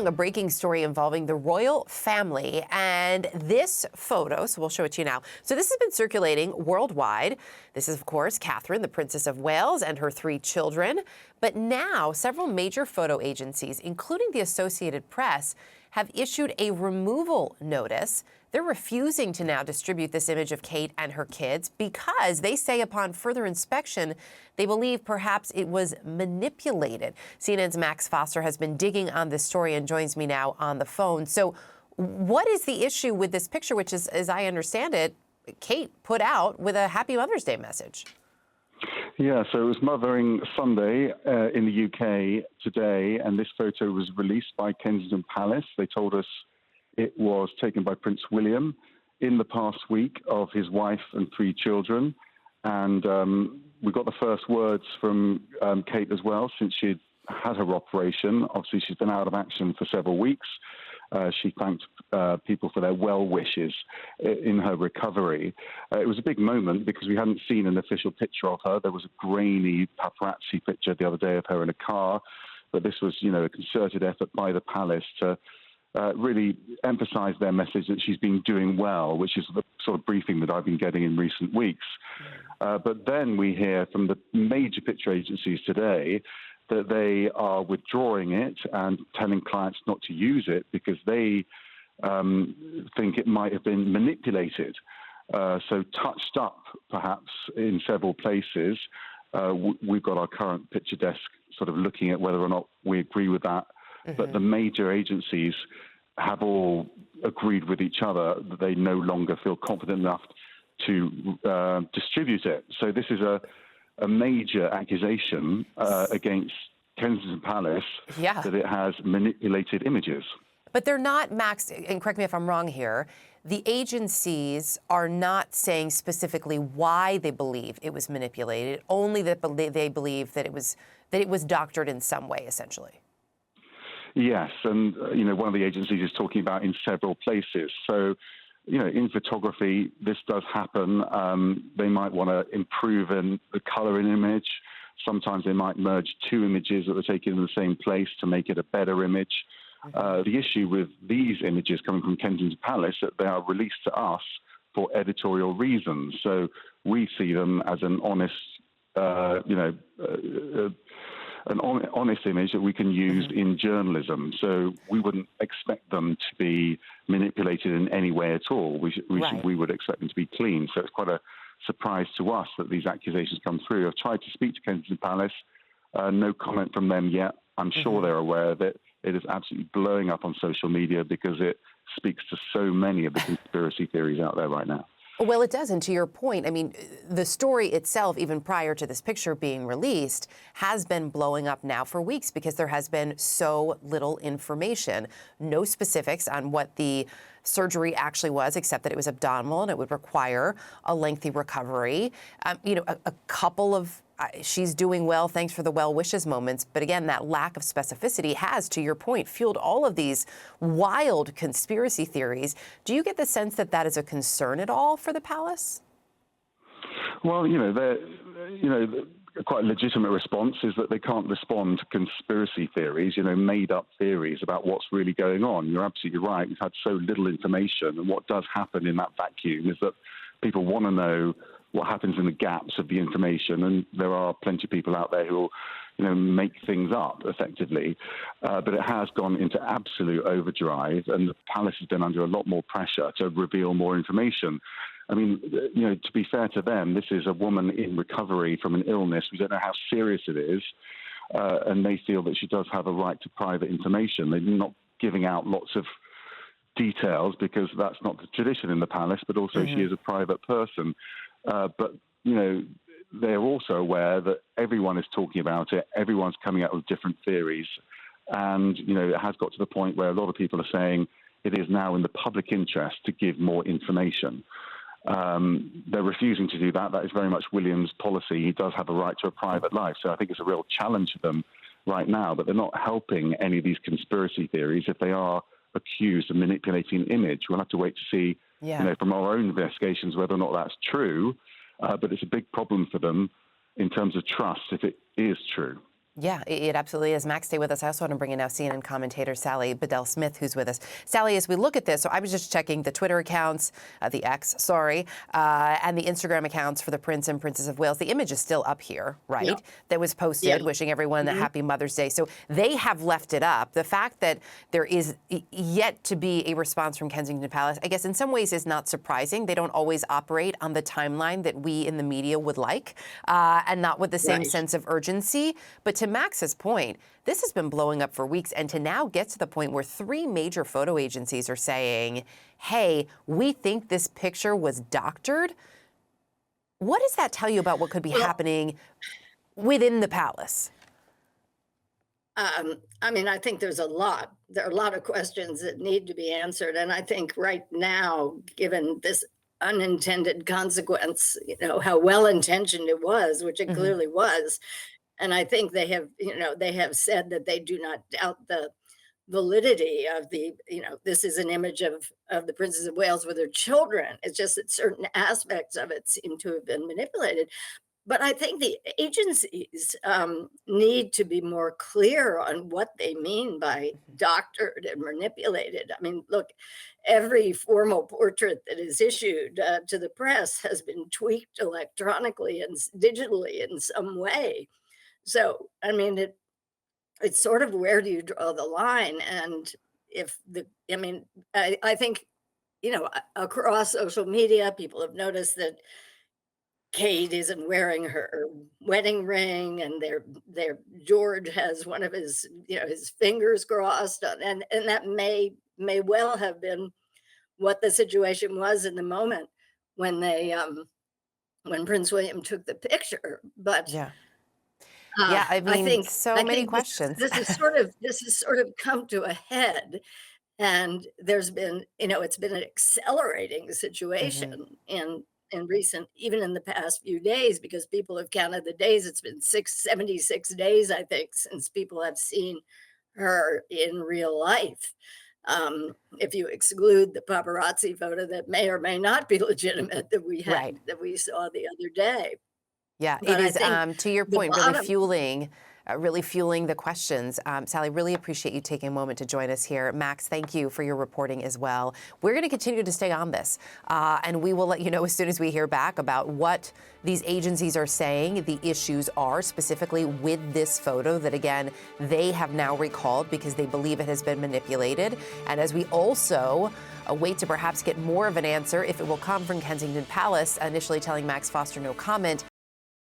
along a breaking story involving the royal family and this photo. So we'll show it to you now. So this has been circulating worldwide. This is, of course, Catherine, the Princess of Wales, and her 3 children. But now several major photo agencies, including the Associated Press, have issued a removal notice. They're refusing to now distribute this image of Kate and her kids because they say upon further inspection, they believe perhaps it was manipulated. CNN's Max Foster has been digging on this story and joins me now on the phone. So what is the issue with this picture, which is, as I understand it, Kate put out with a Happy Mother's Day message? Yeah, so it was Mothering Sunday in the UK today, and this photo was released by Kensington Palace. They told us it was taken by Prince William in the past week of his wife and 3 children. And we got the first words from Kate as well, since she'd had her operation. Obviously, she's been out of action for several weeks. She thanked people for their well wishes in her recovery. It was a big moment because we hadn't seen an official picture of her. There was a grainy paparazzi picture the other day of her in a car, but this was, a concerted effort by the palace to really emphasize their message that she's been doing well, which is the sort of briefing that I've been getting in recent weeks. But then we hear from the major picture agencies today that they are withdrawing it and telling clients not to use it because they think it might have been manipulated. So touched up, perhaps, in several places. We've got our current picture desk sort of looking at whether or not we agree with that. But the major agencies have all agreed with each other that they no longer feel confident enough to distribute it. So this is a major accusation against Kensington Palace that it has manipulated images. But they're not, Max, and correct me if I'm wrong here, the agencies are not saying specifically why they believe it was manipulated, only that they believe that it was doctored in some way, essentially. Yes, and one of the agencies is talking about in several places. So, in photography, this does happen. They might want to improve in the color in an image. Sometimes they might merge 2 images that were taken in the same place to make it a better image. The issue with these images coming from Kensington Palace is that they are released to us for editorial reasons. So we see them as an honest, honest image that we can use in journalism. So we wouldn't expect them to be manipulated in any way at all. We would expect them to be clean. So it's quite a surprise to us that these accusations come through. I've tried to speak to Kensington Palace. No comment from them yet. I'm sure they're aware that it is absolutely blowing up on social media because it speaks to so many of the conspiracy theories out there right now. Well, it does. And to your point, I mean, the story itself, even prior to this picture being released, has been blowing up now for weeks because there has been so little information. No specifics on what the surgery actually was, except that it was abdominal and it would require a lengthy recovery. A couple of she's doing well, thanks for the well wishes moments. But again, that lack of specificity has, to your point, fueled all of these wild conspiracy theories. Do you get the sense that that is a concern at all for the palace? Well, quite a legitimate response is that they can't respond to conspiracy theories, made up theories about what's really going on. You're absolutely right. We've had so little information. And what does happen in that vacuum is that people want to know what happens in the gaps of the information. And there are plenty of people out there who will, make things up effectively. But it has gone into absolute overdrive, and the palace has been under a lot more pressure to reveal more information. I mean, to be fair to them, this is a woman in recovery from an illness. We don't know how serious it is. And they feel that she does have a right to private information. They're not giving out lots of details because that's not the tradition in the palace, but also she is a private person. But they're also aware that everyone is talking about it. Everyone's coming out with different theories. And, it has got to the point where a lot of people are saying it is now in the public interest to give more information. They're refusing to do that. That is very much William's policy. He does have a right to a private life. So I think it's a real challenge to them right now. But they're not helping any of these conspiracy theories if they are accused of manipulating an image. We'll have to wait to see, from our own investigations, whether or not that's true. But it's a big problem for them in terms of trust if it is true. Yeah, it absolutely is. Max, stay with us. I also want to bring in now CNN commentator Sally Bedell-Smith, who's with us. Sally, as we look at this, so I was just checking the Twitter accounts, the X, sorry, and the Instagram accounts for the Prince and Princess of Wales. The image is still up here, right? Yeah. That was posted, wishing everyone a happy Mother's Day. So they have left it up. The fact that there is yet to be a response from Kensington Palace, I guess in some ways is not surprising. They don't always operate on the timeline that we in the media would like, and not with the same sense of urgency. But to Max's point, this has been blowing up for weeks, and to now get to the point where 3 major photo agencies are saying, hey, we think this picture was doctored. What does that tell you about what could be happening within the palace? I mean, I think there are a lot of questions that need to be answered. And I think right now, given this unintended consequence, how well-intentioned it was, which it clearly was. And I think they have said that they do not doubt the validity of this is an image of the Princess of Wales with her children. It's just that certain aspects of it seem to have been manipulated. But I think the agencies need to be more clear on what they mean by doctored and manipulated. I mean, look, every formal portrait that is issued to the press has been tweaked electronically and digitally in some way. So, I mean, it's sort of, where do you draw the line? And I think, across social media, people have noticed that Kate isn't wearing her wedding ring, and George has one of his fingers crossed, and that may well have been what the situation was in the moment when when Prince William took the picture. But Yeah. Yeah, I mean, so many questions. This has sort of come to a head, and there's been, it's been an accelerating situation in recent, even in the past few days, because people have counted the days. It's been 76 days, I think, since people have seen her in real life. If you exclude the paparazzi photo that may or may not be legitimate that we had, that we saw the other day. Yeah, But it I is, think to your the point, bottom, really fueling the questions. Sally, really appreciate you taking a moment to join us here. Max, thank you for your reporting as well. We're going to continue to stay on this, and we will let you know as soon as we hear back about what these agencies are saying the issues are, specifically with this photo that, again, they have now recalled because they believe it has been manipulated. And as we also wait to perhaps get more of an answer, if it will come from Kensington Palace, initially telling Max Foster no comment,